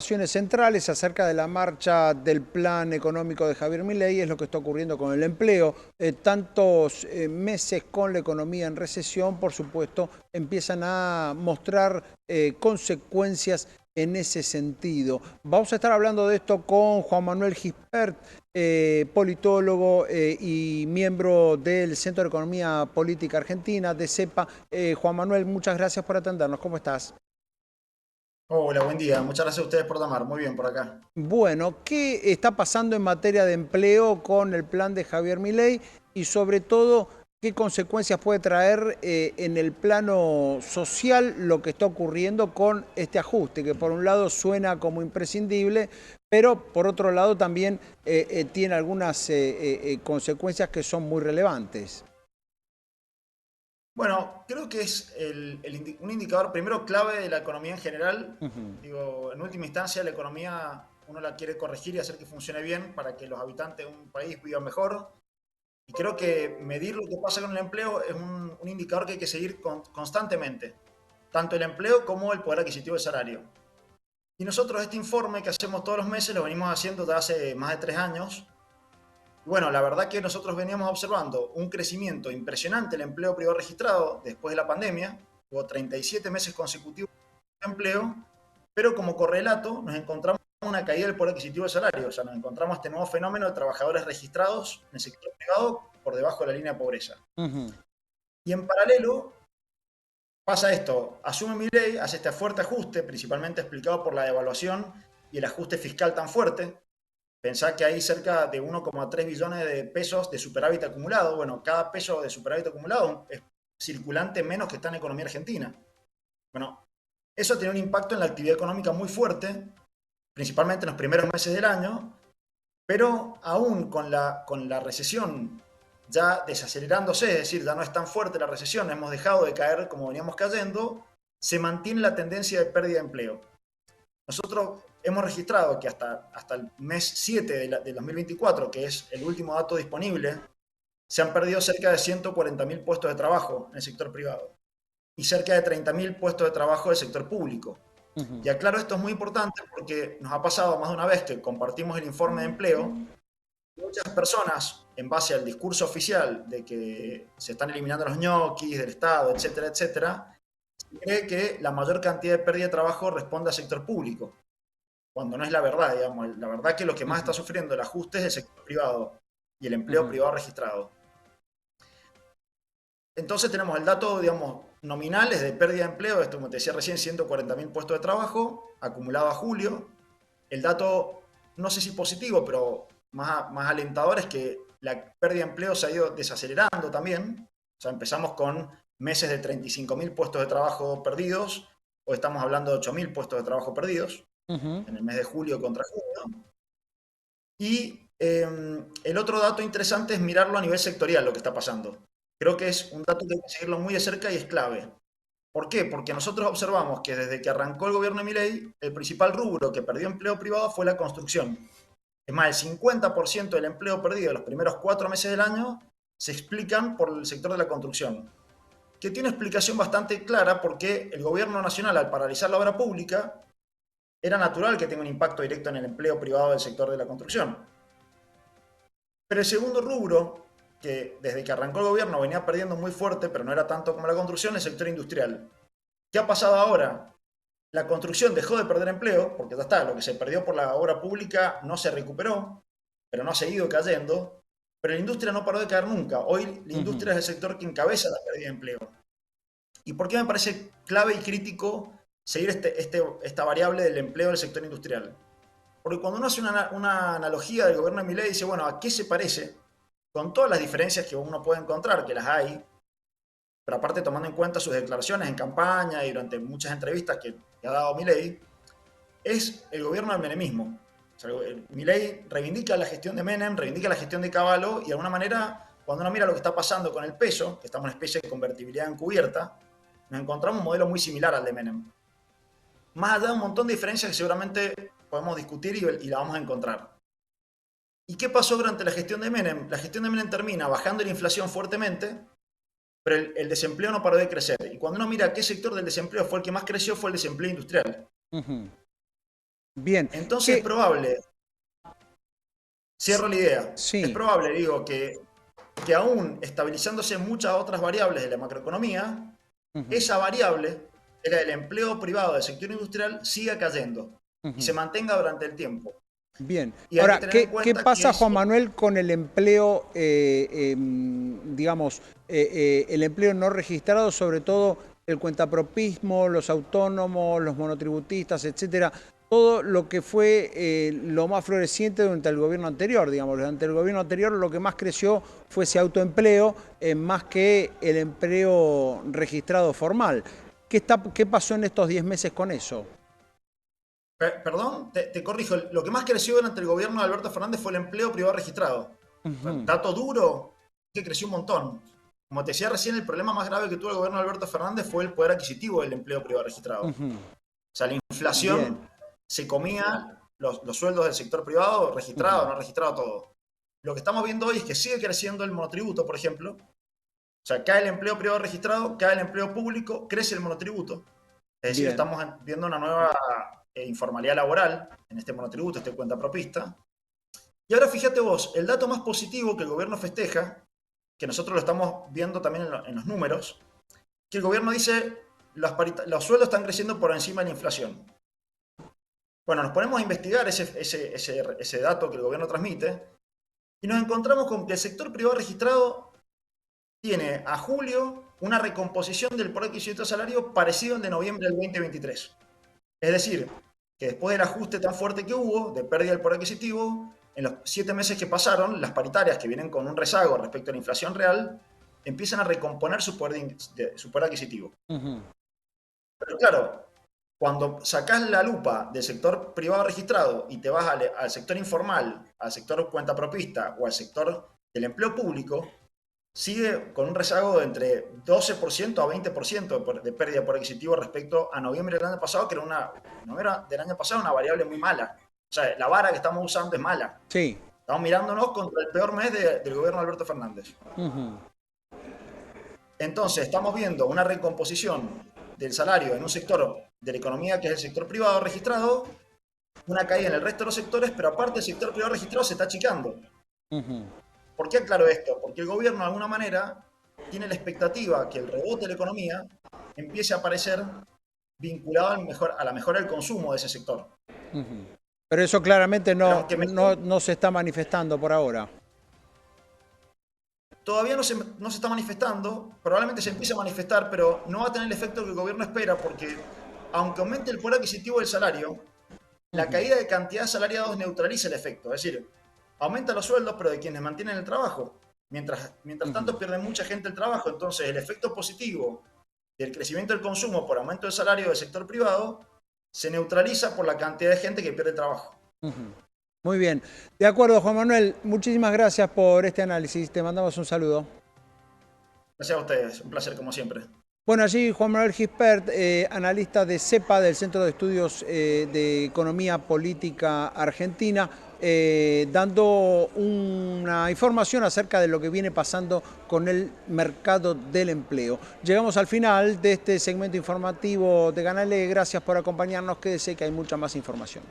preocupaciones centrales acerca de la marcha del plan económico de Javier Milei es lo que está ocurriendo con el empleo. Tantos meses con la economía en recesión, por supuesto, empiezan a mostrar consecuencias en ese sentido. Vamos a estar hablando de esto con Juan Manuel Gispert, politólogo y miembro del Centro de Economía Política Argentina, de CEPA. Juan Manuel, muchas gracias por atendernos. ¿Cómo estás? Hola, buen día. Muchas gracias a ustedes por llamar. Muy bien por acá. Bueno, ¿qué está pasando en materia de empleo con el plan de Javier Milei y sobre todo qué consecuencias puede traer en el plano social lo que está ocurriendo con este ajuste, que por un lado suena como imprescindible, pero por otro lado también tiene algunas consecuencias que son muy relevantes? Bueno, creo que es un indicador primero clave de la economía en general. Ujú. Digo, en última instancia, la economía uno la quiere corregir y hacer que funcione bien para que los habitantes de un país vivan mejor. Y creo que medir lo que pasa con el empleo es un indicador que hay que seguir constantemente, tanto el empleo como el poder adquisitivo del salario. Y nosotros este informe que hacemos todos los meses lo venimos haciendo desde hace más de 3 años. Bueno, la verdad que nosotros veníamos observando un crecimiento impresionante del empleo privado registrado después de la pandemia, hubo 37 meses consecutivos de empleo, pero como correlato nos encontramos una caída del poder adquisitivo del salario, o sea, nos encontramos este nuevo fenómeno de trabajadores registrados en el sector privado por debajo de la línea de pobreza. Ujú. Y en paralelo pasa esto, asume Milei, hace este fuerte ajuste, principalmente explicado por la devaluación y el ajuste fiscal tan fuerte. Pensá que hay cerca de 1,3 billones de pesos de superávit acumulado. Bueno, cada peso de superávit acumulado es circulante menos que está en la economía argentina. Bueno, eso tiene un impacto en la actividad económica muy fuerte, principalmente en los primeros meses del año, pero aún con la recesión ya desacelerándose, es decir, ya no es tan fuerte la recesión, hemos dejado de caer como veníamos cayendo, se mantiene la tendencia de pérdida de empleo. Nosotros hemos registrado que hasta el mes 7 de 2024, que es el último dato disponible, se han perdido cerca de 140.000 puestos de trabajo en el sector privado y cerca de 30.000 puestos de trabajo del sector público. Ujú. Y aclaro, esto es muy importante porque nos ha pasado más de una vez que compartimos el informe de empleo. Muchas personas, en base al discurso oficial de que se están eliminando los ñoquis del Estado, etcétera, etcétera, cree que la mayor cantidad de pérdida de trabajo responde al sector público, cuando no es la verdad, digamos. La verdad que lo que más está Ujú. sufriendo el ajuste es el sector privado y el empleo Ujú. privado registrado. Entonces tenemos el dato, digamos, nominales de pérdida de empleo, esto como te decía recién, 140.000 puestos de trabajo, acumulado a julio. El dato, no sé si positivo, pero más alentador es que la pérdida de empleo se ha ido desacelerando también. O sea, empezamos con meses de 35.000 puestos de trabajo perdidos, hoy estamos hablando de 8.000 puestos de trabajo perdidos Ujú. en el mes de julio contra junio. Y el otro dato interesante es mirarlo a nivel sectorial, lo que está pasando. Creo que es un dato que hay que seguirlo muy de cerca y es clave. ¿Por qué? Porque nosotros observamos que desde que arrancó el gobierno de Milei, el principal rubro que perdió empleo privado fue la construcción. Es más, el 50% del empleo perdido en los primeros 4 meses del año se explican por el sector de la construcción, que tiene una explicación bastante clara porque el gobierno nacional, al paralizar la obra pública, era natural que tenga un impacto directo en el empleo privado del sector de la construcción. Pero el segundo rubro, que desde que arrancó el gobierno venía perdiendo muy fuerte, pero no era tanto como la construcción, es el sector industrial. ¿Qué ha pasado ahora? La construcción dejó de perder empleo, porque ya está, lo que se perdió por la obra pública no se recuperó, pero no ha seguido cayendo. Pero la industria no paró de caer nunca. Hoy la Ujú. industria es el sector que encabeza la pérdida de empleo. ¿Y por qué me parece clave y crítico seguir esta variable del empleo del sector industrial? Porque cuando uno hace una analogía del gobierno de Milei, dice, bueno, ¿a qué se parece? Con todas las diferencias que uno puede encontrar, que las hay, pero aparte tomando en cuenta sus declaraciones en campaña y durante muchas entrevistas que ha dado Milei, es el gobierno del menemismo. O sea, Milei reivindica la gestión de Menem, reivindica la gestión de Cavallo y de alguna manera, cuando uno mira lo que está pasando con el peso, que estamos en una especie de convertibilidad encubierta, nos encontramos un modelo muy similar al de Menem. Más allá de un montón de diferencias que seguramente podemos discutir y la vamos a encontrar. ¿Y qué pasó durante la gestión de Menem? La gestión de Menem termina bajando la inflación fuertemente, pero el desempleo no paró de crecer. Y cuando uno mira qué sector del desempleo fue el que más creció, fue el desempleo industrial. Ujú. Bien. Entonces es ¿Qué? probable, cierro la idea, es Sí. probable, digo, que aún estabilizándose muchas otras variables de la macroeconomía, Ujú, esa variable, que era el empleo privado del sector industrial, siga cayendo y se ujú. mantenga durante el tiempo. Bien. Y hay que Ahora, tener en ¿qué cuenta que pasa, Juan eso, Manuel, con el empleo, digamos, el empleo no registrado, sobre todo el cuentapropismo, los autónomos, los monotributistas, etcétera? Todo lo que fue lo más floreciente durante el gobierno anterior, digamos. Durante el gobierno anterior lo que más creció fue ese autoempleo, más que el empleo registrado formal. ¿Qué pasó en estos 10 meses con eso? perdón, te corrijo, lo que más creció durante el gobierno de Alberto Fernández fue el empleo privado registrado. Ujú, Dato duro, que creció un montón. Como te decía recién, el problema más grave que tuvo el gobierno de Alberto Fernández fue el poder adquisitivo del empleo privado registrado. O ujú. sea, la Bien. inflación se comía los sueldos del sector privado, registrado, Ujú. no registrado, todo. Lo que estamos viendo hoy es que sigue creciendo el monotributo, por ejemplo. O sea, cae el empleo privado registrado, cae el empleo público, crece el monotributo. Es decir, Bien. estamos viendo una nueva informalidad laboral en este monotributo, este cuenta propista. Y ahora fíjate vos, el dato más positivo que el gobierno festeja, que nosotros lo estamos viendo también en los números, que el gobierno dice los sueldos están creciendo por encima de la inflación. Bueno, nos ponemos a investigar ese dato que el gobierno transmite y nos encontramos con que el sector privado registrado tiene a julio una recomposición del poder adquisitivo salario parecido al de noviembre del 2023. Es decir, que después del ajuste tan fuerte que hubo, de pérdida del poder adquisitivo, en los 7 meses que pasaron, las paritarias que vienen con un rezago respecto a la inflación real, empiezan a recomponer su poder adquisitivo. Ujú. Pero claro, cuando sacás la lupa del sector privado registrado y te vas al sector informal, al sector cuentapropista o al sector del empleo público, sigue con un rezago de entre 12% a 20% de pérdida por adquisitivo respecto a noviembre del año pasado, que era una variable muy mala. O sea, la vara que estamos usando es mala. Sí. Estamos mirándonos contra el peor mes del gobierno de Alberto Fernández. Ujú, Entonces, estamos viendo una recomposición del salario en un sector de la economía que es el sector privado registrado, una caída en el resto de los sectores, pero aparte el sector privado registrado se está achicando. ujú. ¿Por qué aclaro esto? Porque el gobierno de alguna manera tiene la expectativa que el rebote de la economía empiece a aparecer vinculado a la mejora del consumo de ese sector. Pero eso claramente Pero no, aunque no se está manifestando por ahora. todavía no se está manifestando, probablemente se empiece a manifestar, pero no va a tener el efecto que el gobierno espera porque aunque aumente el poder adquisitivo del salario, la Ujú, caída de cantidad de salariados neutraliza el efecto. Es decir, aumenta los sueldos, pero de quienes mantienen el trabajo. Mientras ujú. tanto, pierde mucha gente el trabajo. Entonces, el efecto positivo del crecimiento del consumo por aumento del salario del sector privado se neutraliza por la cantidad de gente que pierde el trabajo. Muy bien. De acuerdo, Juan Manuel. Muchísimas gracias por este análisis. Te mandamos un saludo. Gracias a ustedes, un placer como siempre. Bueno, allí Juan Manuel Gispert, analista de CEPA, del Centro de Estudios de Economía Política Argentina, dando una información acerca de lo que viene pasando con el mercado del empleo. Llegamos al final de este segmento informativo de Canal E. Gracias por acompañarnos. Quédese que hay mucha más información.